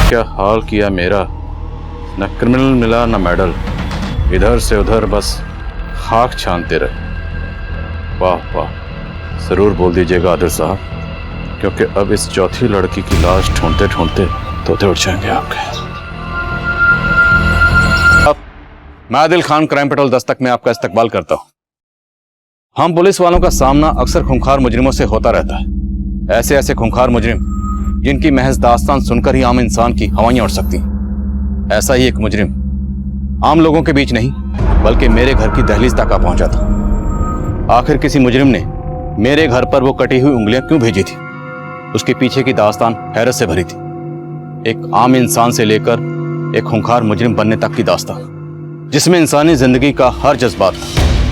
क्या हाल किया मेरा, न क्रिमिनल मिला न मेडल, इधर से उधर बस खाक छानते रहे। वाह वाह, जरूर बोल दीजिएगा आदिल साहब, क्योंकि अब इस चौथी लड़की की लाश ढूंढते ढूंढते तोते उड़ जाएंगे आपके। मैं आदिल खान, क्राइम पेट्रोल दस्तक में आपका इस्तकबाल करता हूं। हम पुलिस वालों का सामना अक्सर खूंखार मुजरिमों से होता रहता है। ऐसे ऐसे खूंखार मुजरिम जिनकी महज दास्तान सुनकर ही आम इंसान की हवाइयां उड़ सकती हैं। ऐसा ही एक मुजरिम आम लोगों के बीच नहीं बल्कि मेरे घर की दहलीज तक आ पहुंचा था। आखिर किसी मुजरिम ने मेरे घर पर वो कटी हुई उंगलियां क्यों भेजी थी? उसके पीछे की दास्तान हैरत से भरी थी। एक आम इंसान से लेकर एक खूंखार मुजरिम बनने तक की दास्तान, जिसमें इंसानी जिंदगी का हर जज्बात था,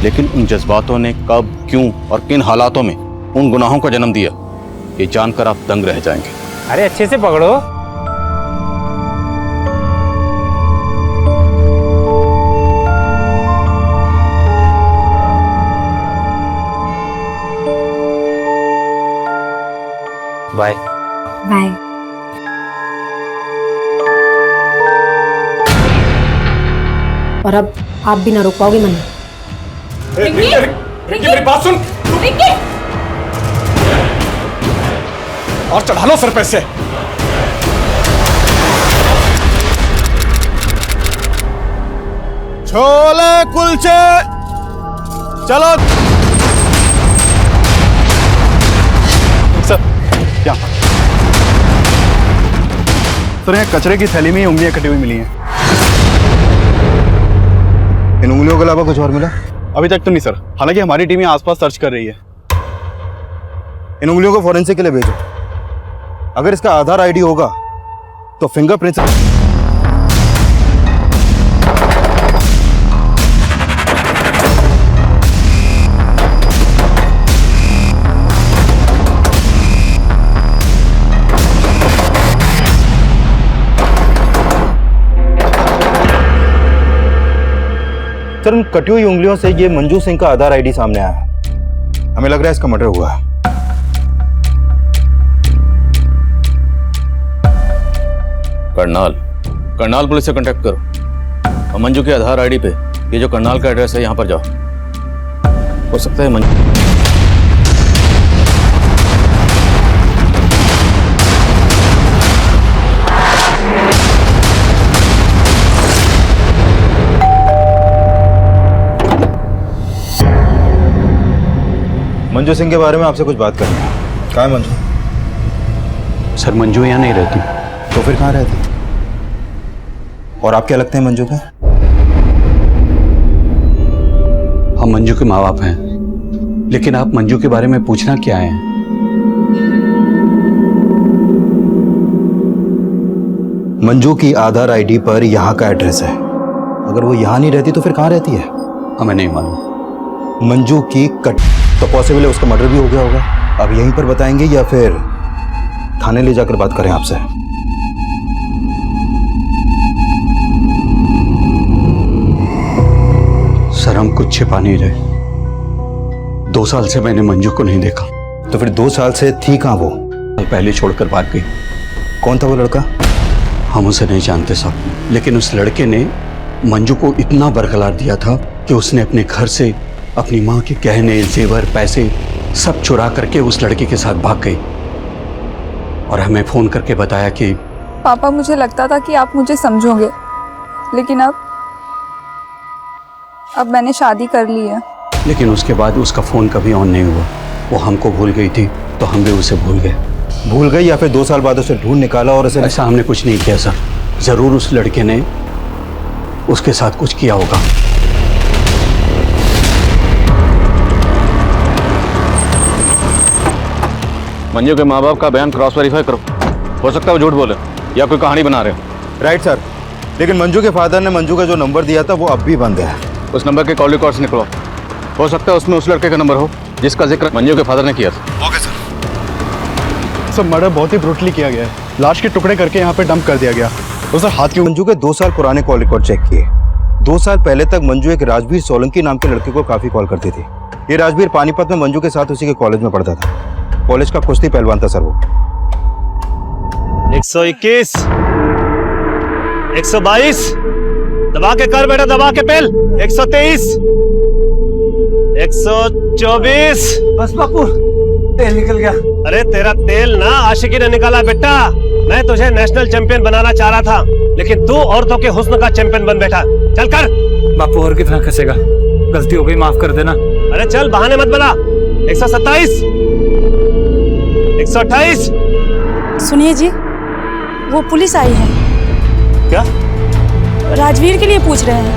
लेकिन उन जज्बातों ने कब, क्यों और किन हालातों में उन गुनाहों को जन्म दिया, ये जानकर आप दंग रह जाएंगे। अरे अच्छे से पकड़ो। Bye bye. और अब आप भी ना रोक पाओगे मन्नू। रिंकी मेरी बात सुन। रिंकी और चढ़ा लो सर पे से। छोले कुलचे चलो। सर क्या सर, यहाँ कचरे की थैली में ही उंगलियां कटी हुई मिली हैं। इन उंगलियों के अलावा कुछ और मिला? अभी तक तो नहीं सर, हालांकि हमारी टीम यहाँ आसपास सर्च कर रही है। इन उंगलियों को फॉरेंसिक के लिए भेजो। अगर इसका आधार आईडी होगा तो फिंगरप्रिंट्स। सर, उन कटी हुई उंगलियों से ये मंजू सिंह का आधार आईडी सामने आया है। हमें लग रहा है इसका मर्डर हुआ है। करनाल पुलिस से कांटेक्ट करो और मंजू के आधार आईडी पे ये जो करनाल का एड्रेस है यहाँ पर जाओ। हो सकता है मंजू सिंह के बारे में आपसे कुछ बात करनी है। कहाँ है मंजू? सर, मंजू यहाँ नहीं रहती। तो फिर कहाँ रहती? और आप क्या लगते हैं मंजू के? हम मंजू के माँ बाप हैं, लेकिन आप मंजू के बारे में पूछना क्या है? मंजू की आधार आईडी पर यहाँ का एड्रेस है। अगर वो यहाँ नहीं रहती तो फिर कहाँ रहती है? हमें नहीं मालूम। मंजू की कट तो पॉसिबल है उसका मर्डर भी हो गया होगा। अब यहीं पर बताएंगे या फिर थाने ले जाकर बात करें आपसे? सर, हम कुछ छिपा नहीं रहे। 2 साल से मैंने मंजू को नहीं देखा। तो फिर 2 साल से थी कहाँ वो? पहले छोड़कर भाग गई। कौन था वो लड़का? हम उसे नहीं जानते साहब, लेकिन उस लड़के ने मंजू को इतना बरकरार दिया था कि उसने अपने घर से अपनी माँ के गहने, जेवर, पैसे सब चुरा करके उस लड़के के साथ भाग गई और हमें फोन करके बताया कि पापा, मुझे लगता था कि आप मुझे समझोगे, लेकिन अब मैंने शादी कर ली है। लेकिन उसके बाद उसका फोन कभी ऑन नहीं हुआ। वो हमको भूल गई थी तो हम भी उसे भूल गए। भूल गई या फिर 2 साल बाद उसे ढूंढ निकाला और उसे? ऐसा हमने कुछ नहीं किया सर। जरूर उस लड़के ने उसके साथ कुछ किया होगा। मंजू के माँ बाप का बयान क्रॉस वेरीफाई करो। हो सकता है वो झूठ बोले या कोई कहानी बना रहे हो। राइट सर, लेकिन मंजू के फादर ने मंजू का जो नंबर दिया था वो अब भी बंद है। उस नंबर के कॉल रिकॉर्ड्स निकलो। हो सकता है उसमें उस लड़के का नंबर हो जिसका जिक्र मंजू के फादर ने किया था। Okay sir. सब मर्डर बहुत ही ब्रूटली किया गया है। लाश के टुकड़े करके यहाँ पे डंप कर दिया गया। तो सर, हाथ क्यों? मंजू के 2 साल पुराने कॉल रिकॉर्ड चेक किए। 2 साल पहले तक मंजू एक राजवीर सोलंकी नाम के लड़के को काफी कॉल करती थी। ये राजवीर पानीपत में मंजू के साथ उसी के कॉलेज में पढ़ता था। कॉलेज का कुश्ती पहलवान था सर वो। 121 122 दबा के कर बेटा, दबा के पेल। 123 124। बस बापू, तेल निकल गया। अरे तेरा तेल ना आशिकी ने निकाला बेटा। मैं तुझे नेशनल चैंपियन बनाना चाह रहा था, लेकिन तू औरतों के हुस्न का चैंपियन बन बैठा। चल कर। बापू और कितना खसेगा, गलती हो गई, माफ कर देना। अरे चल, बहाने मत बना। 127 128। सुनिए जी, वो पुलिस आई है। क्या? राजवीर के लिए पूछ रहे हैं।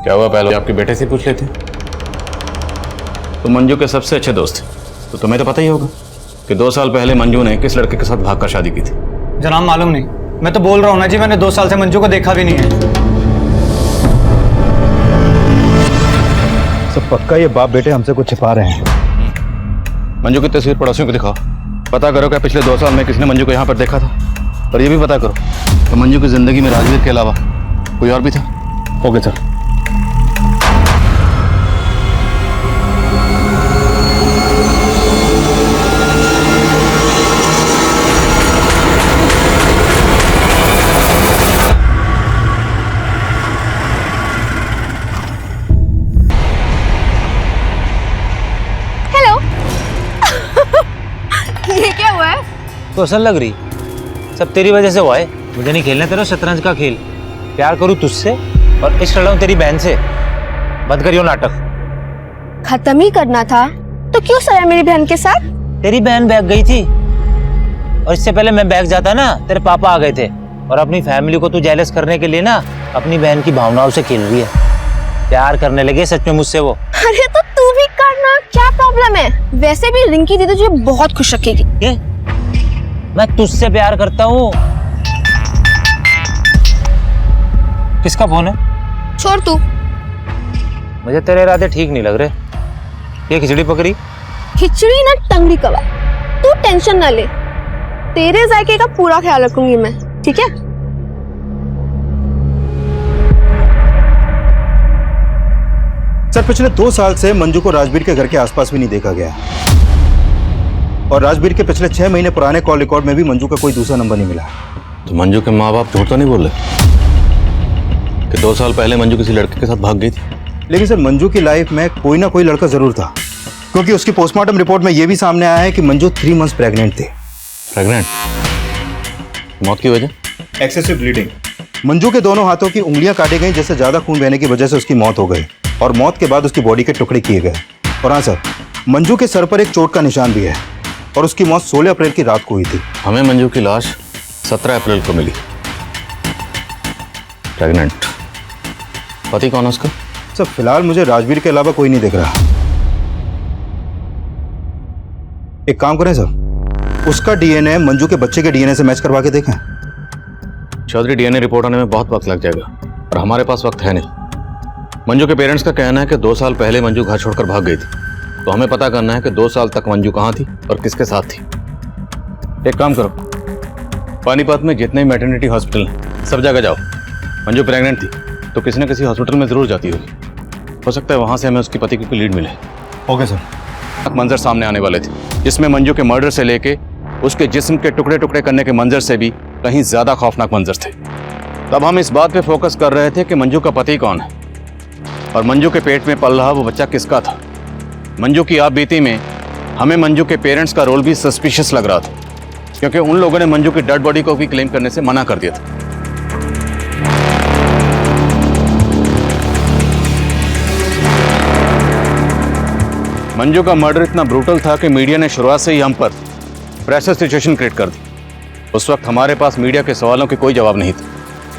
क्या हुआ, पहले आपके बेटे से पूछ लेते। तो मंजू के सबसे अच्छे दोस्त थे, तो तुम्हें तो पता ही होगा कि 2 साल पहले मंजू ने किस लड़के के साथ भागकर शादी की थी। जनाब मालूम नहीं, मैं तो बोल रहा हूँ ना जी, मैंने 2 साल से मंजू को देखा भी नहीं है। सब पक्का ये बाप बेटे हमसे कुछ छिपा रहे हैं। मंजू की तस्वीर पड़ोसियों को दिखाओ, पता करो क्या पिछले 2 साल में किसने मंजू को यहाँ पर देखा था, और ये भी पता करो कि मंजू की जिंदगी में राजवीर के अलावा कोई और भी था। Okay sir. ये क्या हुआ है? क्वेश्चन लग रही, सब तेरी वजह से हुआ है। मुझे नहीं खेलना तेरा शतरंज का खेल। प्यार करूँ तुझसे और इश्क लड़ाऊं तेरी बहन से। बंद करियो नाटक। खत्म ही करना था तो क्यों सया मेरी बहन के साथ? तेरी बहन भाग गई थी, और इससे पहले मैं भाग जाता ना, तेरे पापा आ गए थे। और अपनी फैमिली को तू जेलस करने के लिए ना अपनी बहन की भावनाओं से खेल रही है। प्यार करने लगे सच में मुझसे वो। अरे तो तू भी करना, क्या प्रॉब्लम है? वैसे भी रिंकी दीदी तुझे बहुत खुश रखेगी। ये मैं तुझसे प्यार करता हूँ। किसका फोन है? छोड़ तू। मुझे तेरे इरादे ठीक नहीं लग रहे। ये खिचड़ी पकड़ी, खिचड़ी ना टंगड़ी कबाब। तू टेंशन ना ले, तेरे जायके का पूरा ख्याल रखूंगी मैं, ठीक है? सर पिछले 2 साल से मंजू को राजवीर के घर के आसपास भी नहीं देखा गया, और राजवीर के पिछले 6 महीने पुराने कॉल रिकॉर्ड में भी मंजू का कोई दूसरा नंबर नहीं मिला। तो मंजू के माँ बाप झूठ तो नहीं बोल रहे कि 2 साल पहले मंजू किसी लड़के के साथ भाग गई थी? लेकिन सर मंजू की लाइफ में कोई ना कोई लड़का जरूर था, क्योंकि उसकी पोस्टमार्टम रिपोर्ट में यह भी सामने आया है कि मंजू 3 मंथ्स प्रेग्नेंट थी। प्रेग्नेंट? मौत की वजह? Excessive bleeding. मंजू के दोनों हाथों की उंगलियां काटी गई, जिससे ज्यादा खून बहने की वजह से उसकी मौत हो गई, और मौत के बाद उसकी बॉडी के टुकड़े किए गए। और हाँ सर, मंजू के सर पर एक चोट का निशान भी है, और उसकी मौत 16 अप्रैल की रात को हुई थी। हमें मंजू की लाश 17 अप्रैल को मिली, प्रेग्नेंट। पति कौन है उसका? सर फिलहाल मुझे राजवीर के अलावा कोई नहीं दिख रहा। एक काम करें सर, उसका डीएनए मंजू के बच्चे के डीएनए से मैच करवा के देखें। चौधरी, डीएनए रिपोर्ट आने में बहुत वक्त लग जाएगा, और हमारे पास वक्त है नहीं। मंजू के पेरेंट्स का कहना है कि 2 साल पहले मंजू घर छोड़कर भाग गई थी, तो हमें पता करना है कि 2 साल तक मंजू कहाँ थी और किसके साथ थी। एक काम करो, पानीपत में जितने मैटरनिटी हॉस्पिटल हैं सब जगह जाओ। मंजू प्रेग्नेंट थी तो किसी न किसी हॉस्पिटल में जरूर जाती होगी, हो सकता है वहां से हमें उसकी पति की कोई लीड मिले। Okay sir. मंजर सामने आने वाले थे, जिसमें मंजू के मर्डर से लेके उसके जिस्म के टुकड़े टुकड़े करने के मंजर से भी कहीं ज्यादा खौफनाक मंजर थे। तब हम इस बात पे फोकस कर रहे थे कि मंजू का पति कौन है, और मंजू के पेट में पल रहा वो बच्चा किसका था। मंजू की आप बीती में हमें मंजू के पेरेंट्स का रोल भी सस्पिशियस लग रहा था, क्योंकि उन लोगों ने मंजू की डेड बॉडी को भी क्लेम करने से मना कर दिया था। मंजू का मर्डर इतना ब्रूटल था कि मीडिया ने शुरुआत से ही हम पर प्रेशर सिचुएशन क्रिएट कर दी। उस वक्त हमारे पास मीडिया के सवालों के कोई जवाब नहीं थे,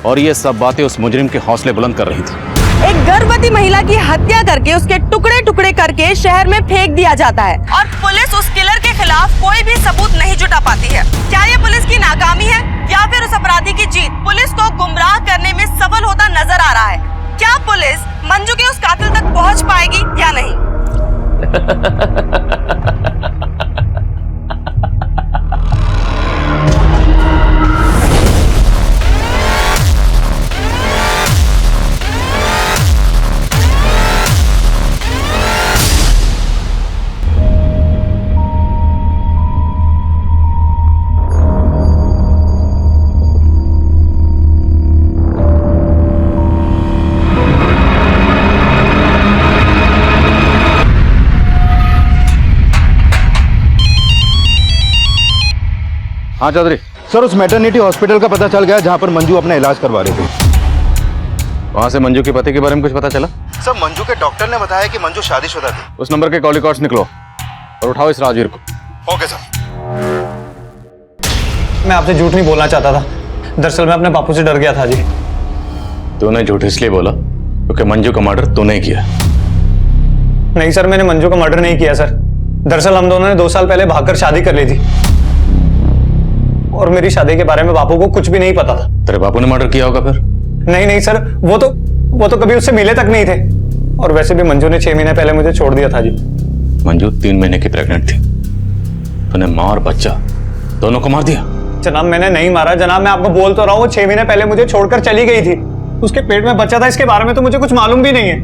और ये सब बातें उस मुजरिम के हौसले बुलंद कर रही थी। एक गर्भवती महिला की हत्या करके उसके टुकड़े टुकड़े करके शहर में फेंक दिया जाता है, और पुलिस उस किलर के खिलाफ कोई भी सबूत नहीं जुटा पाती है। क्या ये पुलिस की नाकामी है या फिर उस अपराधी की जीत? पुलिस को गुमराह करने में सफल होता नजर आ रहा है। क्या पुलिस मंजू के उस कातिल तक पहुंच पाएगी या नहीं? हाँ चौधरी। सर उस मैटरनिटी हॉस्पिटल का पता चल गया जहाँ पर मंजू अपना इलाज करवा रही थी। वहां से मंजू के पति के बारे में कुछ पता चला? सर मंजू के डॉक्टर ने बताया कि मंजू शादीशुदा थी। उस नंबर के कॉल रिकॉर्ड्स निकलो और उठाओ इस राजवीर को। Okay sir. मैं आपसे झूठ नहीं बोलना चाहता था, दरअसल मैं अपने बापू से डर गया था जी। तूने झूठ इसलिए बोला क्योंकि मंजू का मर्डर तूने ही किया। नहीं सर, मैंने मंजू का मर्डर नहीं किया सर। दरअसल हम दोनों ने 2 साल पहले भागकर शादी कर ली थी और मेरी शादी के बारे में बापू को कुछ भी नहीं पता था। तेरे बापू ने मर्डर किया होगा फिर? नहीं सर, वो तो कभी उससे मिले तक नहीं थे। और वैसे भी मंजू ने 6 महीने पहले मुझे छोड़ दिया था जी। मंजू 3 महीने की प्रेग्नेंट थी, तूने माँ और बच्चा दोनों को मार दिया। जनाब मैंने नहीं मारा जनाब, मैं आपको बोल तो रहा हूँ, वो 6 महीने पहले मुझे छोड़कर चली गई थी। उसके पेट में बच्चा था, इसके बारे में तो मुझे कुछ मालूम भी नहीं है।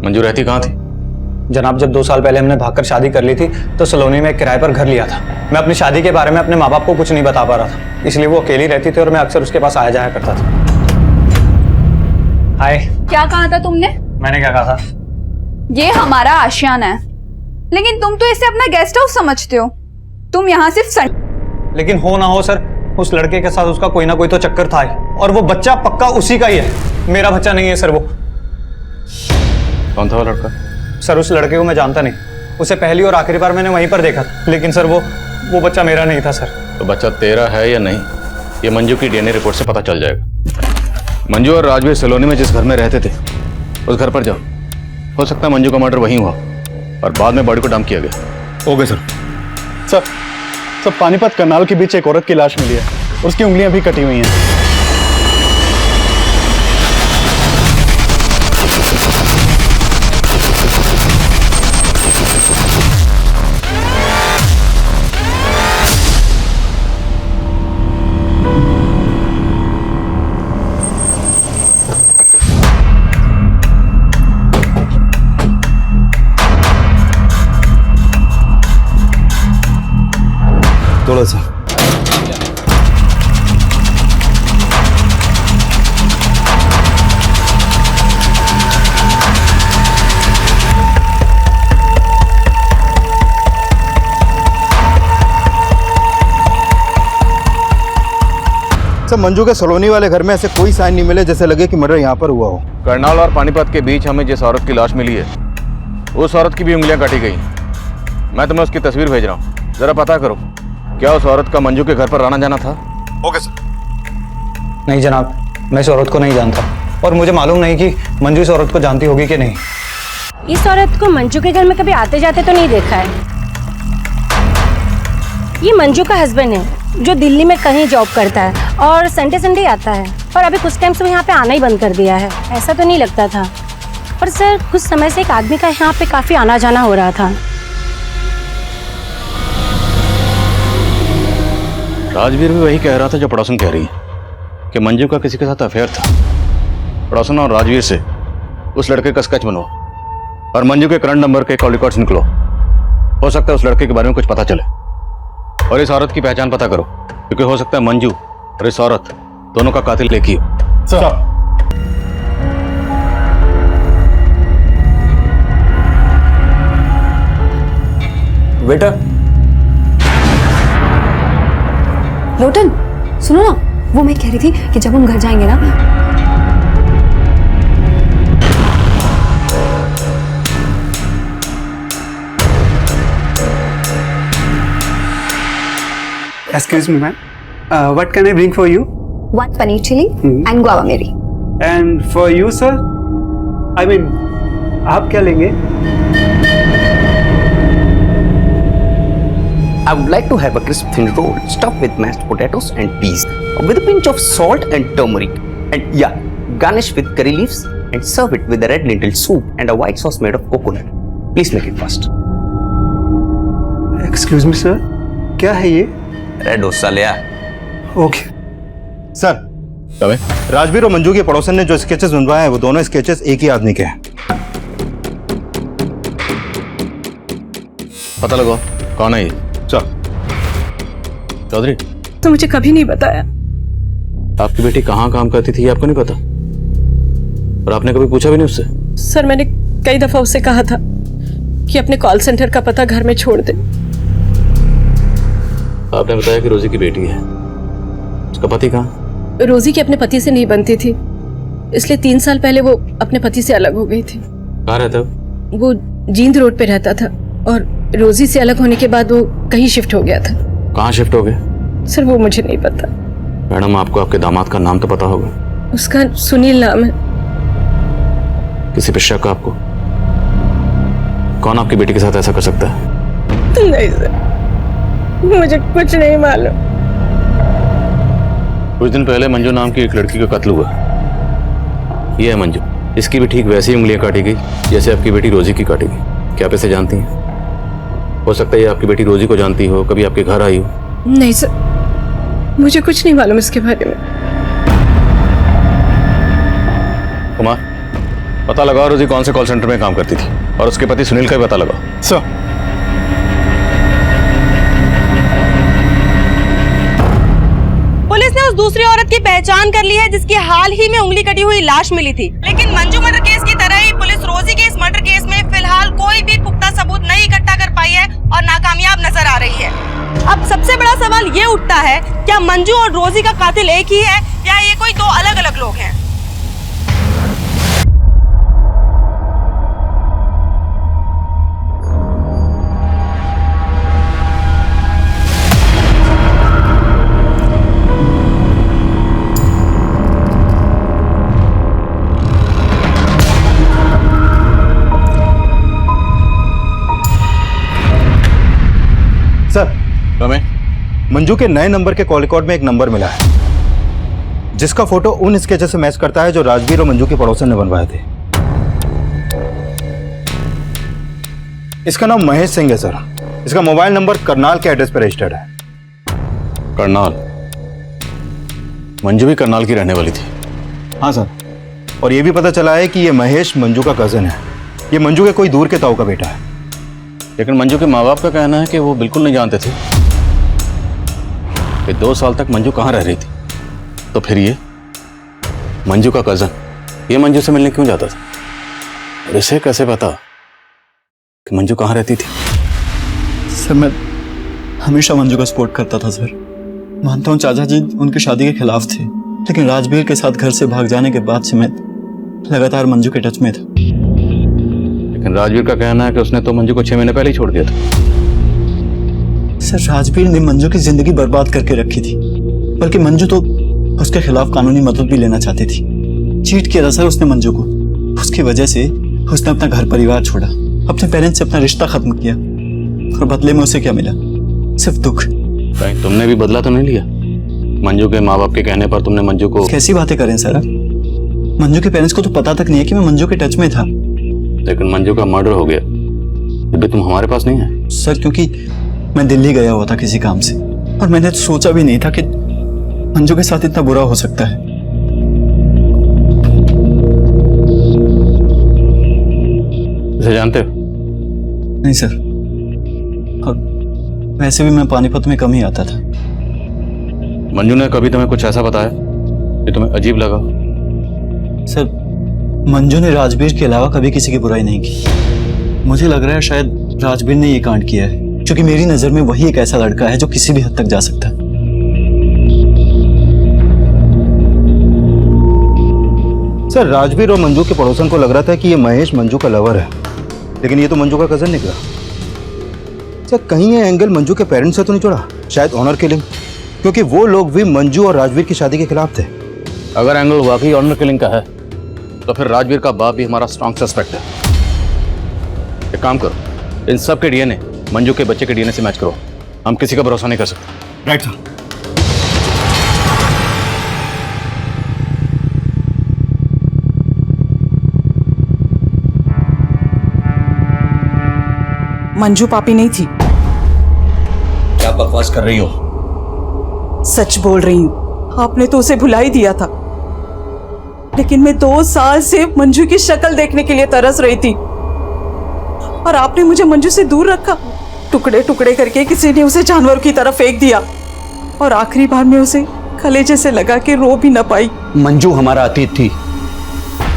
मंजू रहती कहाँ थी? जनाब जब 2 साल पहले हमने भागकर शादी कर ली थी तो सलोनी में एक किराए पर घर लिया था। मैं अपनी शादी के बारे में अपने माँ बाप को कुछ नहीं बता पा रहा था, इसलिए वो अकेली रहती थी और मैं अक्सर उसके पास आया जाया करता था। हाय। क्या कहा था तुमने? मैंने क्या कहा था? ये हमारा आशियाना है, लेकिन तुम तो इसे अपना गेस्ट हाउस समझते हो। तुम यहाँ सिर्फ लेकिन हो ना हो सर, उस लड़के के साथ उसका कोई ना कोई तो चक्कर था ही, और वो बच्चा पक्का उसी का ही है। मेरा बच्चा नहीं है सर। वो कौन था वो लड़का? सर उस लड़के को मैं जानता नहीं, उसे पहली और आखिरी बार मैंने वहीं पर देखा था, लेकिन सर वो बच्चा मेरा नहीं था सर। तो बच्चा तेरा है या नहीं, ये मंजू की डीएनए रिपोर्ट से पता चल जाएगा। मंजू और राजवीर सलोनी में जिस घर में रहते थे उस घर पर जाओ। हो सकता है मंजू का मर्डर वहीं हुआ और बाद में बॉडी को डंप किया गया। Okay sir. Sir Panipat Karnal के बीच एक औरत की लाश मिली है और उसकी उंगलियां भी कटी हुई हैं। थोड़ा सा सर मंजू के सलोनी वाले घर में ऐसे कोई साइन नहीं मिले जैसे लगे कि मर्डर यहाँ पर हुआ हो। करनाल और पानीपत के बीच हमें जिस औरत की लाश मिली है उस औरत की भी उंगलियां काटी गई। मैं तुम्हें उसकी तस्वीर भेज रहा हूँ, जरा पता करो क्या उस औरत का मंजू के घर पर आना जाना था? Okay sir. नहीं जनाब, मैं इस औरत को नहीं जानता और मुझे मालूम नहीं कि मंजू इस औरत को जानती होगी कि नहीं। इस औरत को मंजू के घर में कभी आते जाते तो नहीं देखा है। ये मंजू का हस्बैंड है जो दिल्ली में कहीं जॉब करता है और संडे आता है, और अभी कुछ टाइम से वो यहाँ पे आना ही बंद कर दिया है। ऐसा तो नहीं लगता था, पर सर कुछ समय से एक आदमी का यहाँ पे काफी आना जाना हो रहा था। राजवीर भी वही कह रहा था जो पड़ोसन कह रही है कि मंजू का किसी के साथ अफेयर था। पड़ोसन और राजवीर से उस लड़के का स्केच बनवाओ और मंजू के करंट नंबर के कॉल रिकॉर्ड्स निकलो। हो सकता है उस लड़के के बारे में कुछ पता चले, और इस औरत की पहचान पता करो क्योंकि हो सकता है मंजू और इस औरत दोनों का कातिल एक ही हो। सर बेटा लोटन सुनो ना, वो मैं कह रही थी कि जब हम घर जाएंगे ना, Excuse me, ma'am. What can I bring for you? 1 paneer chili and guava meri. And for you, sir? I mean, आप क्या लेंगे? I would like to have a crisp thin roll stuffed with mashed potatoes and peas with a pinch of salt and turmeric, and yeah, garnish with curry leaves and serve it with a red lentil soup and a white sauce made of coconut. Please make it fast. Excuse me, sir. क्या है ये? Red dosa ले आ। Okay sir Rajveer और मंजू के पड़ोसन ने जो sketches बनवाए हैं वो दोनों स्केचेस एक ही आदमी के हैं। पता लगाओ कौन है ये। सर चौधरी तो मुझे कभी नहीं बताया। आपकी बेटी कहाँ काम करती थी ये आपको नहीं पता, और आपने कभी पूछा भी नहीं उससे? सर मैंने कई दफा उससे कहा था कि अपने कॉल सेंटर का पता घर में छोड़ दे, आपने बताया कि रोजी की बेटी है, उसका पति कहाँ? रोजी की अपने पति से नहीं बनती थी, इसलिए 3 साल पहले वो अपने पति से अलग हो गई थी। कहाँ रहता है? वो जींद रोड पे रहता था और रोजी से अलग होने के बाद वो कहीं शिफ्ट हो गया था। कहाँ शिफ्ट हो गए? सर वो मुझे नहीं पता। मैडम आपको आपके दामाद का नाम तो पता होगा। उसका सुनील नाम है। किसी पे शक आपको? कौन आपकी बेटी के साथ ऐसा कर सकता है? नहीं सर, मुझे कुछ नहीं मालूम। कुछ दिन पहले मंजू नाम की एक लड़की का कत्ल हुआ। ये है मंजू, इसकी भी ठीक वैसी उंगलियां काटी गई जैसे आपकी बेटी रोजी की काटी गई। क्या आप इसे जानती हैं? हो सकता है ये आपकी बेटी रोजी को जानती हो, कभी आपके घर आई हो। नहीं सर, मुझे कुछ नहीं मालूम इसके बारे में। कुमार, पता लगाओ रोजी कौन से कॉल सेंटर में काम करती थी और उसके पति सुनील का भी पता लगाओ। सर। पुलिस ने उस दूसरी औरत की पहचान कर ली है जिसकी हाल ही में उंगली कटी हुई लाश मिली थी। लेकिन मंजू मर्डर केस की तरह ही पुलिस रोजी के इस मर्डर केस में फिलहाल कोई भी पुख्ता सबूत नहीं इकट्ठा कर पाई है और नाकामयाब नजर आ रही है। अब सबसे बड़ा सवाल ये उठता है, क्या मंजू और रोजी का कातिल एक ही है या ये कोई 2 अलग अलग लोग हैं? सर, रमेश, मंजू के नए नंबर के कॉल रिकॉर्ड में एक नंबर मिला है जिसका फोटो उन स्केचेस से मैच करता है जो राजवीर और मंजू के पड़ोसन ने बनवाए थे। इसका नाम महेश सिंह है सर। इसका मोबाइल नंबर करनाल के एड्रेस पर रजिस्टर्ड है। करनाल? मंजू भी करनाल की रहने वाली थी? हाँ सर, और ये भी पता चला है कि ये महेश मंजू का कजन है। ये मंजू के कोई दूर के ताऊ का बेटा है। लेकिन मंजू के माँ बाप का कहना है कि वो बिल्कुल नहीं जानते थे कि 2 साल तक मंजू कहाँ रह रही थी। तो फिर ये मंजू का कजन ये मंजू से मिलने क्यों जाता था? और इसे कैसे पता कि मंजू कहाँ रहती थी? सर मैं हमेशा मंजू का सपोर्ट करता था सर। मानता हूँ चाचा जी उनकी शादी के खिलाफ थे, लेकिन राजवीर के साथ घर से भाग जाने के बाद से मैं लगातार मंजू के टच में था। लेकिन राजवीर का कहना है कि उसने तो मंजू को 6 महीने पहले ही छोड़ दिया था। सर राजवीर ने मंजू की जिंदगी बर्बाद करके रखी थी, बल्कि मंजू तो उसके खिलाफ कानूनी मदद भी लेना चाहती थी। चीट किया था सर उसने मंजू को। उसकी वजह से उसने अपना घर परिवार छोड़ा, अपने पेरेंट्स से अपना रिश्ता खत्म किया, और बदले में उसे क्या मिला? सिर्फ दुख। कहीं तुमने भी बदला तो नहीं लिया? मंजू के माँ बाप के कहने पर तुमने मंजू को... कैसी बातें करें सर आप? मंजू के पेरेंट्स को तो पता तक नहीं है कि मैं मंजू के टच में था। लेकिन मंजू का मर्डर हो गया, अभी तुम हमारे पास नहीं है। सर क्योंकि मैं दिल्ली गया हुआ था किसी काम से, और मैंने सोचा भी नहीं था कि मंजू के साथ इतना बुरा हो सकता है। इसे जानते हो? नहीं सर, और वैसे भी मैं पानीपत में कम ही आता था। मंजू ने कभी तुम्हें कुछ ऐसा बताया कि तुम्हें अजीब लगा? सर मंजू ने राजवीर के अलावा कभी किसी की बुराई नहीं की। मुझे लग रहा है शायद राजवीर ने ये कांड किया है, क्योंकि मेरी नजर में वही एक ऐसा लड़का है जो किसी भी हद तक जा सकता है। सर राजवीर और मंजू के पड़ोसन को लग रहा था कि ये महेश मंजू का लवर है, लेकिन ये तो मंजू का कजन निकला। सर कहीं ये एंगल मंजू के पेरेंट्स से तो नहीं जुड़ा? शायद ऑनर किलिंग, क्योंकि वो लोग भी मंजू और राजवीर की शादी के खिलाफ थे। अगर एंगल वाकई ऑनर किलिंग का है तो फिर राजवीर का बाप भी हमारा स्ट्रॉन्ग सस्पेक्ट है। एक काम करो, इन सब के डीएनए मंजू के बच्चे के डीएनए से मैच करो। हम किसी का भरोसा नहीं कर सकते। Right sir. मंजू पापी नहीं थी। क्या बकवास कर रही हो? सच बोल रही हूँ, आपने तो उसे भुला ही दिया था, लेकिन मैं 2 साल से मंजू की शक्ल देखने के लिए तरस रही थी, और आपने मुझे मंजू से दूर रखा। टुकड़े टुकड़े करके किसी ने उसे जानवर की तरफ फेंक दिया, और आखिरी बार में उसे कलेजे से लगा के रो भी न पाई। मंजू हमारा अतीत थी,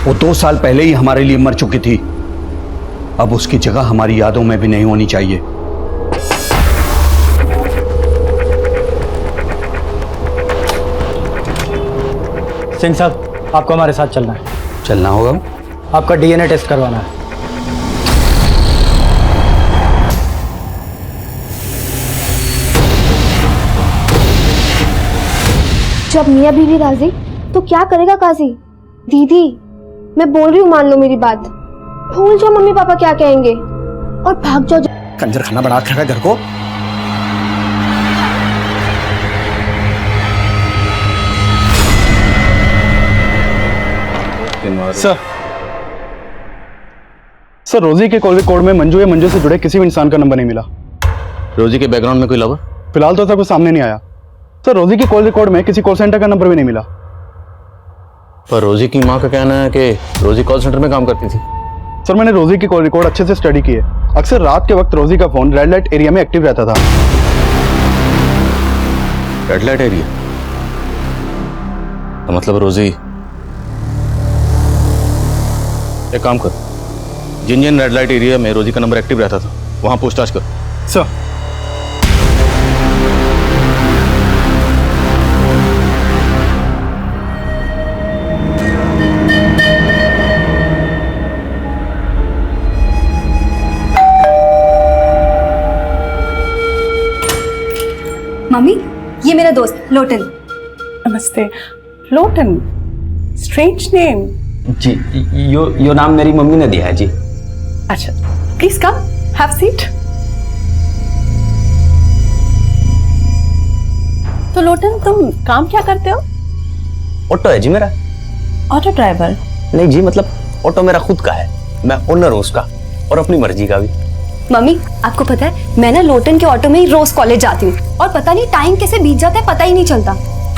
वो 2 साल पहले ही हमारे लिए मर चुकी थी। अब उसकी जगह हमारी यादों में भी नहीं होनी चाहिए। सिंह साहब, आपको हमारे साथ चलना है। चलना होगा? आपका डीएनए टेस्ट करवाना है। जब मियाँ बीवी राजी तो क्या करेगा काजी? दीदी मैं बोल रही हूँ, मान लो मेरी बात, भूल जाओ मम्मी पापा क्या कहेंगे और भाग जाओ। कंजर खाना बना रखा है घर को। सर रोजी के कॉल रिकॉर्ड में मंजू या मंजू से जुड़े किसी भी इंसान का नंबर नहीं मिला। रोजी के बैकग्राउंड में कोई लवर? फिलहाल तो ऐसा कुछ सामने नहीं आया। सर रोजी के कॉल रिकॉर्ड में किसी कॉल सेंटर का नंबर भी नहीं मिला। पर रोजी की माँ का कहना है कि रोजी कॉल सेंटर में काम करती थी। सर मैंने रोजी की कॉल रिकॉर्ड अच्छे से स्टडी की है। अक्सर रात के वक्त रोजी का फोन रेड लाइट एरिया में एक्टिव रहता था। Red light area? तो मतलब रोजी, एक काम कर, जिन जिन रेड लाइट एरिया में रोजी का नंबर एक्टिव रहता था वहां पूछताछ कर। सर मम्मी, ये मेरा दोस्त लोटन। नमस्ते। Lotan, strange name. जी, यो नाम मेरी मम्मी ने दिया है जी। अच्छा, प्लीज कम, हैव सीट। तो लोटन तुम काम क्या करते हो? ऑटो है जी मेरा। Auto driver? नहीं जी, मतलब ऑटो मेरा खुद का है, मैं ओनर हूँ उसका और अपनी मर्जी का भी। मम्मी आपको पता है मैं ना लोटन के ऑटो में ही रोज कॉलेज जाती हूँ और पता नहीं टाइम कैसे बीत जाता है, पता ही नहीं चलता।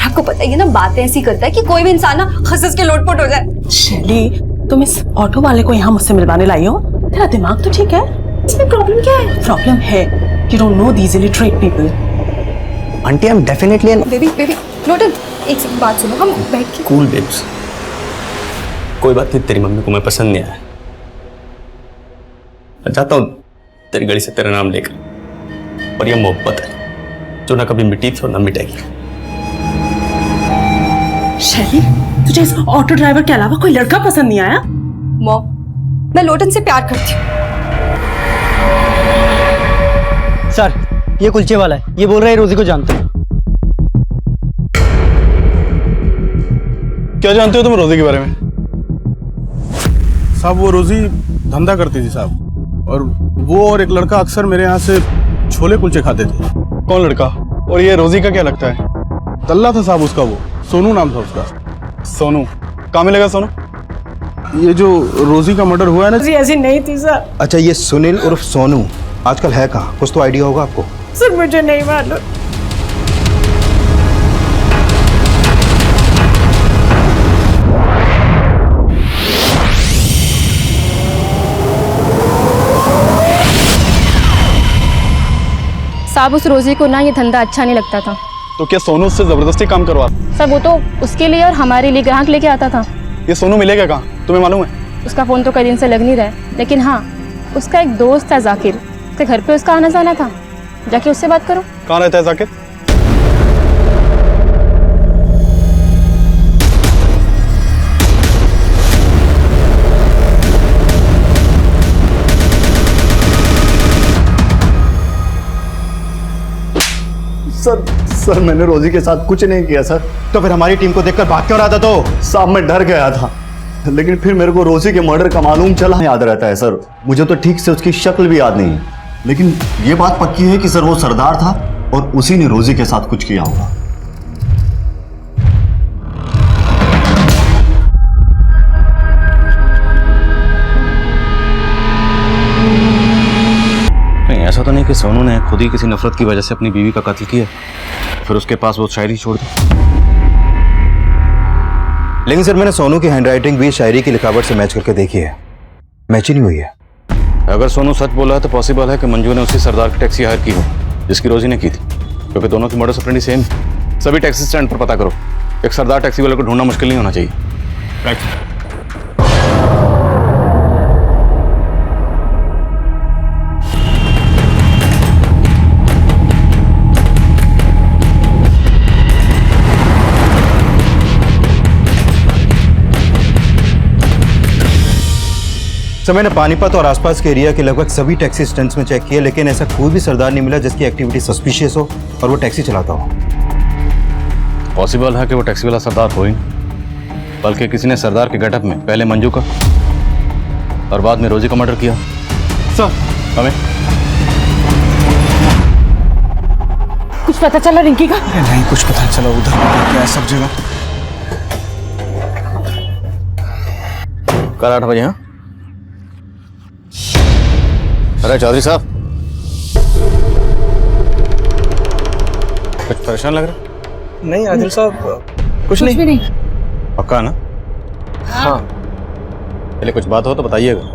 आपको पता ही है ना, बातें ऐसी करता है कि कोई भी इंसान ना हंस के लोटपोट हो जाए। शैली, तुम इस ऑटो वाले को यहाँ मुझसे मिलवाने लाई हो? तेरा दिमाग तो ठीक है? इसमें प्रॉब्लम क्या है? प्रॉब्लम है you don't know these illiterate people. Aunty, I'm definitely an... baby Lotan एक बात सुनो, हम बैठ के। Cool babes, कोई बात नहीं, तेरी मम्मी को मैं पसंद नहीं आया। मैं चाहता हूँ तेरी गली से तेरा नाम लेकर, और ये मोहब्बत है जो ना कभी मिटी थी और ना मिटेगी। शैली, तुझे इस ऑटो ड्राइवर के अलावा कोई लड़का पसंद नहीं आया? मॉम, मैं लोटन से प्यार करती हूँ। सर ये कुलचे वाला है, ये बोल रहा है रोजी को जानते हो। क्या जानते हो तुम रोजी के बारे में? साहब वो रोजी धंधा करती थी साहब, और वो और एक लड़का अक्सर मेरे यहाँ से छोले कुलचे खाते थे। कौन लड़का? और ये रोजी का क्या लगता है? तल्ला था साहब उसका, वो सोनू नाम था उसका। सोनू? कहाँ मिलेगा सोनू? ये जो रोजी का मर्डर हुआ है ना। ऐसी नहीं थी सर। अच्छा, ये सुनील उर्फ सोनू आजकल है कहाँ? कुछ तो आइडिया होगा आपको? सर मुझे नहीं मालूम। साहब उस रोजी को ना ये धंधा अच्छा नहीं लगता था। तो क्या सोनू उससे जबरदस्ती काम करवा? सर वो तो उसके लिए और हमारे लिए ग्राहक लेके आता था। ये सोनू मिलेगा कहाँ, तुम्हें मालूम है? उसका फोन तो कई दिन से लग नहीं रहा है, लेकिन हाँ उसका एक दोस्त था जाकिर, उसके घर पे उसका आना जाना था, जाके उससे बात करो। कहाँ रहता है जाकिर? सर मैंने रोजी के साथ कुछ नहीं किया सर। तो फिर हमारी टीम को देखकर भाग क्यों रहा था? तो साहब मैं डर गया था, लेकिन फिर मेरे को रोजी के मर्डर का मालूम चला। याद रहता है सर, मुझे तो ठीक से उसकी शक्ल भी याद नहीं है, लेकिन ये बात पक्की है कि सर वो सरदार था और उसी ने रोजी के साथ कुछ किया होगा। नहीं, ऐसा तो नहीं कि सोनू ने खुद ही किसी नफरत की वजह से अपनी बीवी का कत्ल किया, फिर उसके पास वो शायरी छोड़ दी। लेकिन सर मैंने सोनू की हैंडराइटिंग भी शायरी की लिखावट से मैच करके देखी है, मैच ही नहीं हुई है। अगर सोनू सच बोला है तो पॉसिबल है कि मंजू ने उसी सरदार की टैक्सी हायर की हो जिसकी रोजी ने की थी, क्योंकि दोनों की मॉडस ऑपरेंडी सेम। सभी टैक्सी स्टैंड पर पता करो, एक सरदार टैक्सी वाले को ढूंढना मुश्किल नहीं होना चाहिए। राइट। सर मैंने पानीपत और आसपास के एरिया के लगभग सभी टैक्सी स्टैंड्स में चेक किया, लेकिन ऐसा कोई भी सरदार नहीं मिला जिसकी एक्टिविटी सस्पिशियस हो और वो टैक्सी चलाता हो। पॉसिबल है कि वो टैक्सी वाला सरदार हो ही नहीं, बल्कि किसी ने सरदार के गेटअप में पहले मंजू का और बाद में रोजी का मर्डर किया। सर हमें कुछ पता चला रिंकी का? नहीं कुछ पता चला, उधर क्या है सब जगह। कल 8 बजे। हाँ अरे चौधरी साहब, कुछ परेशान लग रहा? नहीं आदिल साहब कुछ नहीं। भी नहीं। पक्का ना? हाँ पहले कुछ बात हो तो बताइएगा।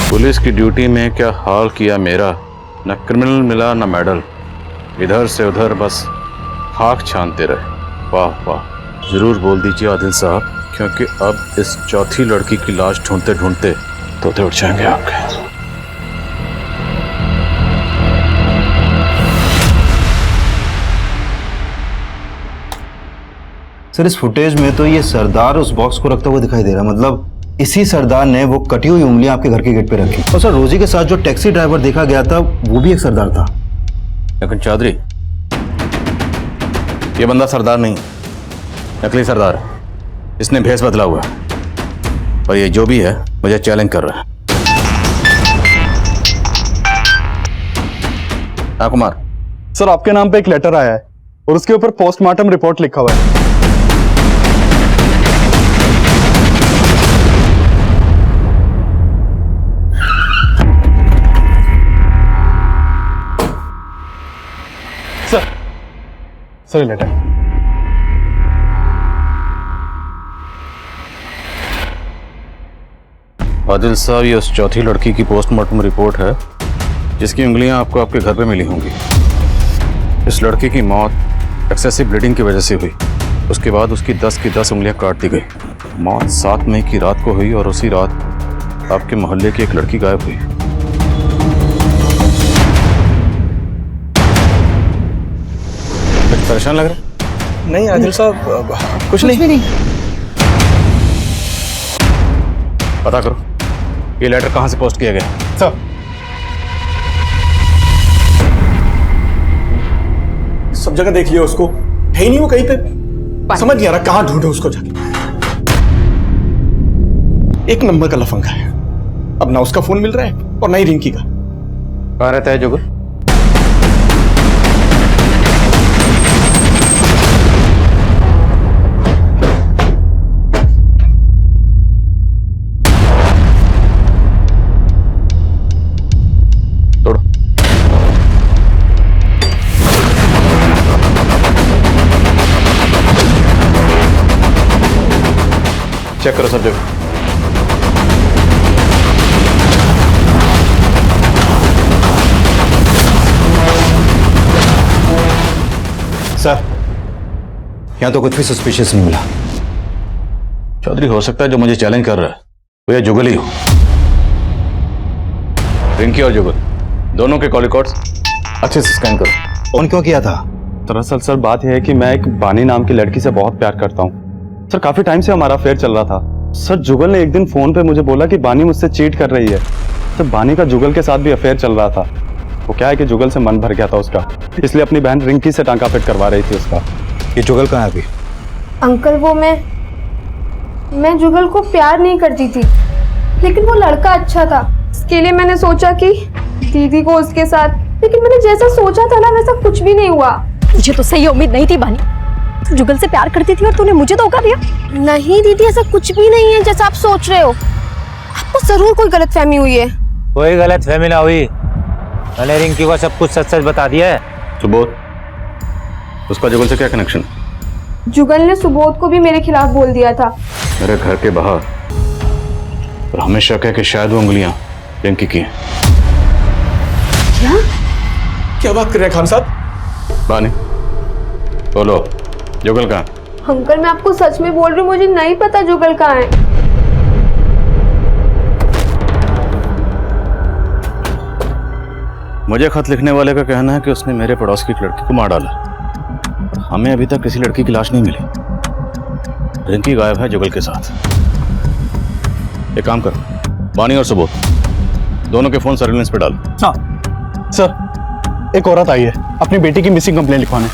पुलिस की ड्यूटी में क्या हाल किया मेरा, न क्रिमिनल मिला न मेडल, इधर से उधर बस खाक छानते रहे। वाह वाह, जरूर बोल दीजिए आदिल साहब, क्योंकि अब इस चौथी लड़की की लाश ढूंढते ढूंढते तोते उठ जाएंगे आपके। सर इस फुटेज में तो ये सरदार उस बॉक्स को रखता हुआ दिखाई दे रहा है, मतलब इसी सरदार ने वो कटी हुई उंगलियां आपके घर के गेट पे रखी। और सर रोजी के साथ जो टैक्सी ड्राइवर देखा गया था वो भी एक सरदार था। लेकिन चौधरी, ये बंदा सरदार नहीं, नकली सरदार है। इसने भेस बदला हुआ है और ये जो भी है मुझे चैलेंज कर रहा है। हाँ कुमार। सर आपके नाम पे एक लेटर आया है और उसके ऊपर पोस्टमार्टम रिपोर्ट लिखा हुआ है। Sir letter. आदिल साहब, ये उस चौथी लड़की की पोस्टमार्टम रिपोर्ट है जिसकी उंगलियां आपको आपके घर पे मिली होंगी। इस लड़की की मौत एक्सेसिव ब्लीडिंग की वजह से हुई। उसके बाद उसकी 10 की 10 उंगलियां काट दी गई। मौत 7 मई की रात को हुई और उसी रात आपके मोहल्ले की एक लड़की गायब हुई। परेशान लग रहा? नहीं आदिल साहब कुछ नहीं। पता करो ये लेटर कहां से पोस्ट किया गया। सर सब जगह देख लिया, उसको है ही नहीं वो कहीं पे, समझ नहीं आ रहा कहां ढूंढे उसको जाके। एक नंबर का लफंगा है, अब ना उसका फोन मिल रहा है और ना ही रिंकी का। कहां रहता है जुगल? चेक करो सब जगह। सर यहां तो कुछ भी सस्पिशियस नहीं मिला। चौधरी, हो सकता है जो मुझे चैलेंज कर रहा है वो ये जुगल ही हो। रिंकी और जुगल दोनों के कॉल रिकॉर्ड्स अच्छे से स्कैन करो। फोन क्यों किया था? दरअसल सर बात यह है कि मैं एक बानी नाम की लड़की से बहुत प्यार करता हूँ सर। काफी टाइम से हमारा अफेयर चल रहा था सर। जुगल ने एक दिन फोन पे मुझे बोला कि बानी मुझसे चीट कर रही है। सर बानी का जुगल के साथ भी अफेयर चल रहा था। वो क्या है कि जुगल से मन भर गया था उसका, इसलिए अपनी बहन रिंकी से टांका फिट करवा रही थी उसका। ये जुगल कहाँ है अभी? अंकल वो मैं जुगल को प्यार नहीं करती थी, लेकिन वो लड़का अच्छा था। इसके लिए मैंने सोचा कि दीदी को उसके साथ, लेकिन मैंने जैसा सोचा था ना वैसा कुछ भी नहीं हुआ। मुझे तो सही उम्मीद नहीं थी बानी, तू जुगल से प्यार करती थी और तूने मुझे धोखा दिया। नहीं दीदी, ऐसा कुछ भी नहीं है जैसा आप सोच रहे हो। आपको जरूर कोई गलतफहमी हुई है। कोई गलतफहमी ना हुई। मैंने रिंकी को सब कुछ सच सच बता दिया है। सुबोध, उसका जुगल से क्या कनेक्शन? जुगल ने सुबोध को भी मेरे खिलाफ बोल दिया था। मेरे घर के बाहर, और हमें शक है कि शायद वो उंगलियां रिंकी की हैं। क्या बात कर रहे हैं खान साहब? बानी, बोलो, जुगल कहाँ? अंकल मैं आपको सच में बोल रही हूँ, मुझे नहीं पता जुगल कहाँ है। मुझे खत लिखने वाले का कहना है कि उसने मेरे पड़ोस की एक लड़की को मार डाला। हमें अभी तक किसी लड़की की लाश नहीं मिली। रिंकी गायब है जुगल के साथ। एक काम करो, बानी और सुबोध दोनों के फोन सर्विलेंस पे डालो। हाँ सर, एक औरत आई है अपनी बेटी की मिसिंग कंप्लेंट लिखवाने।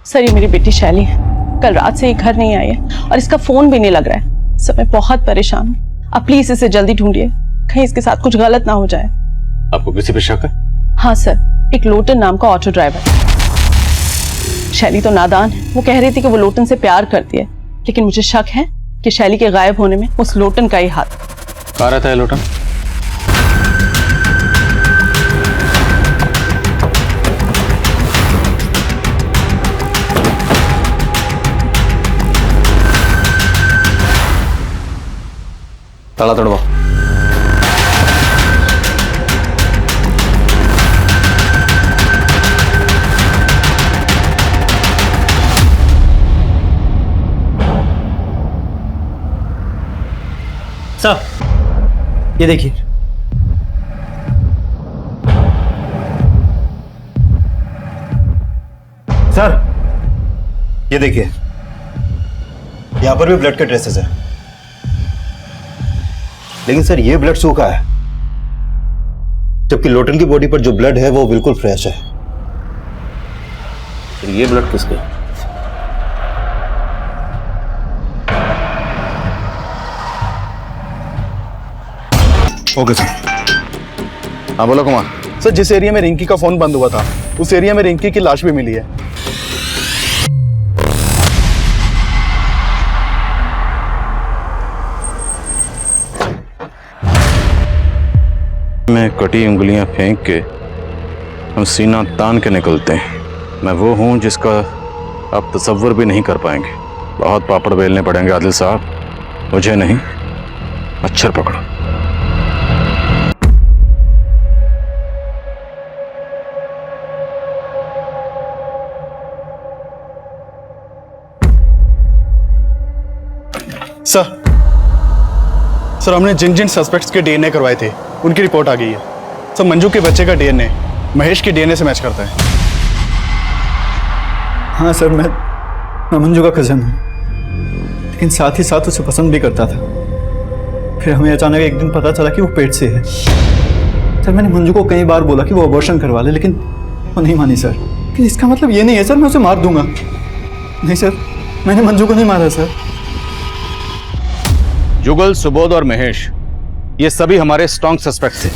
सर ये मेरी बेटी शैली है, कल रात से ये घर नहीं आई है और इसका फोन भी नहीं लग रहा है। सर मैं बहुत परेशान हूँ, आप प्लीज इसे जल्दी ढूंढिए, कहीं इसके साथ कुछ गलत ना हो जाए। आपको किसी पे शक है? हाँ सर, एक लोटन नाम का ऑटो ड्राइवर। शैली तो नादान है, वो कह रही थी कि वो लोटन से प्यार करती है, लेकिन मुझे शक है कि शैली के गायब होने में उस लोटन का ही हाथ। कहाँ रहता है लोटन? ताला तोड़वाओ। साहब ये देखिए। सर ये देखिए, यहां पर भी ब्लड के ट्रेसेस है, लेकिन सर ये ब्लड सूखा है, जबकि लोटन की बॉडी पर जो ब्लड है वो बिल्कुल फ्रेश है। फिर ये ब्लड किसका? Okay sir. हाँ बोलो कुमार। सर जिस एरिया में रिंकी का फोन बंद हुआ था उस एरिया में रिंकी की लाश भी मिली है। में कटी उंगलियां फेंक के हम सीना तान के निकलते हैं। मैं वो हूं जिसका आप तसव्वुर भी नहीं कर पाएंगे। बहुत पापड़ बेलने पड़ेंगे आदिल साहब, मुझे नहीं, मच्छर पकड़ो। सर हमने जिन जिन सस्पेक्ट्स के डीएनए करवाए थे उनकी रिपोर्ट आ गई है। सर मंजू के बच्चे का डीएनए महेश के डीएनए से मैच करता है। हाँ सर, मैं मंजू का कज़न हूँ, लेकिन साथ ही साथ उसे पसंद भी करता था। फिर हमें अचानक एक दिन पता चला कि वो पेट से है। सर मैंने मंजू को कई बार बोला कि वो अबॉर्शन करवा ले, लेकिन वो नहीं मानी सर। फिर इसका मतलब ये नहीं है सर मैं उसे मार दूंगा। नहीं सर, मैंने मंजू को नहीं मारा सर। जुगल, सुबोध और महेश ये सभी हमारे स्ट्रॉन्ग सस्पेक्ट्स थे,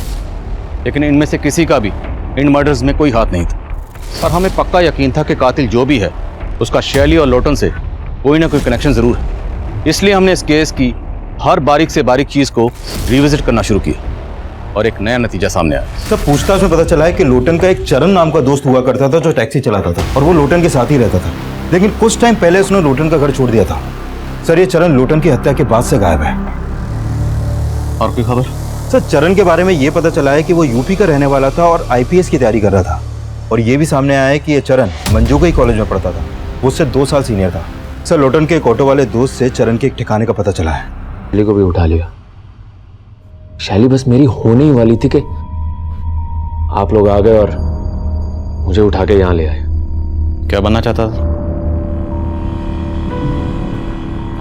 लेकिन इनमें से किसी का भी इन मर्डर्स में कोई हाथ नहीं था। और हमें पक्का यकीन था कि कातिल जो भी है उसका शैली और लोटन से कोई ना कोई कनेक्शन जरूर है। इसलिए हमने इस केस की हर बारीक से बारीक चीज को रिविजिट करना शुरू किया और एक नया नतीजा सामने आया। सर पूछताछ में पता चला है कि लोटन का एक चरण नाम का दोस्त हुआ करता था जो टैक्सी चलाता था, और वो लोटन के साथ ही रहता था। लेकिन कुछ टाइम पहले उसने लोटन का घर छोड़ दिया था। सर ये चरण लोटन की हत्या के बाद से गायब है। और कोई खबर? सर चरण के बारे में ये पता चला है कि वो यूपी का रहने वाला था और आईपीएस की तैयारी कर रहा था। और ये भी सामने आया है कि ये चरण मंजू के ही कॉलेज में पढ़ता था, वो उससे 2 साल सीनियर था। सर लोटन के एक ऑटो वाले दोस्त से चरण के एक ठिकाने का पता चला है। शैली को भी उठा लिया। शैली बस मेरी होने ही वाली थी कि आप लोग आ गए और मुझे उठा के यहां ले आए। क्या बनना चाहता था?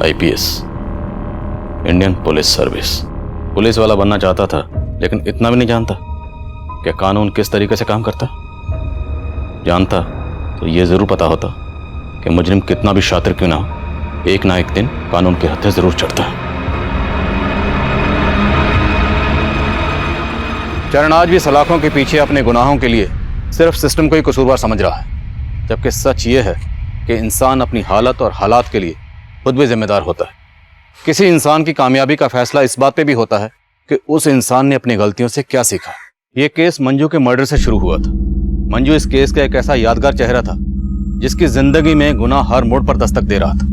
IPS, Indian police service. Police वाला बनना चाहता था, लेकिन इतना भी नहीं जानता कि कानून किस तरीके से काम करता। जानता तो ये जरूर पता होता कि मुजरिम कितना भी शातिर क्यों ना हो, एक ना एक दिन कानून के हत्थे जरूर चढ़ता है। चरण आज भी सलाखों के पीछे अपने गुनाहों के लिए सिर्फ सिस्टम को ही कसूरवार समझ रहा है, जबकि सच ये है कि इंसान अपनी हालत और हालात के लिए खुद भी जिम्मेदार होता है। किसी इंसान की कामयाबी का फैसला इस बात पे भी होता है कि उस इंसान ने अपनी गलतियों से क्या सीखा। ये केस मंजू के मर्डर से शुरू हुआ था। मंजू इस केस का एक ऐसा यादगार चेहरा था जिसकी जिंदगी में गुनाह हर मोड़ पर दस्तक दे रहा था।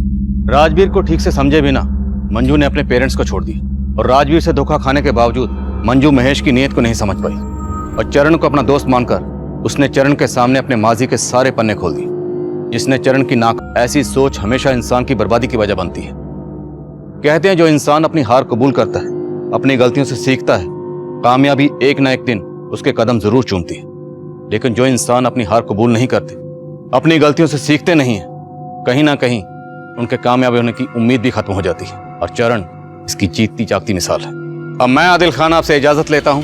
राजवीर को ठीक से समझे बिना मंजू ने अपने पेरेंट्स को छोड़ दिया और राजवीर से धोखा खाने के बावजूद मंजू महेश की नीयत को नहीं समझ पाई और चरण को अपना दोस्त मानकर उसने चरण के सामने अपने माजी के सारे पन्ने खोल दिए, जिसने चरण की नाक। ऐसी सोच हमेशा इंसान की बर्बादी की वजह बनती है। कहते हैं जो इंसान अपनी हार कबूल करता है, अपनी गलतियों से सीखता है, कामयाबी एक ना एक दिन उसके कदम जरूर चूमती है। लेकिन जो इंसान अपनी हार कबूल नहीं करते, अपनी गलतियों से सीखते नहीं है, कहीं ना कहीं उनके कामयाबी होने की उम्मीद भी खत्म हो जाती है। और चरण इसकी जीतती जागती मिसाल है। अब मैं आदिल खान आपसे इजाजत लेता हूं।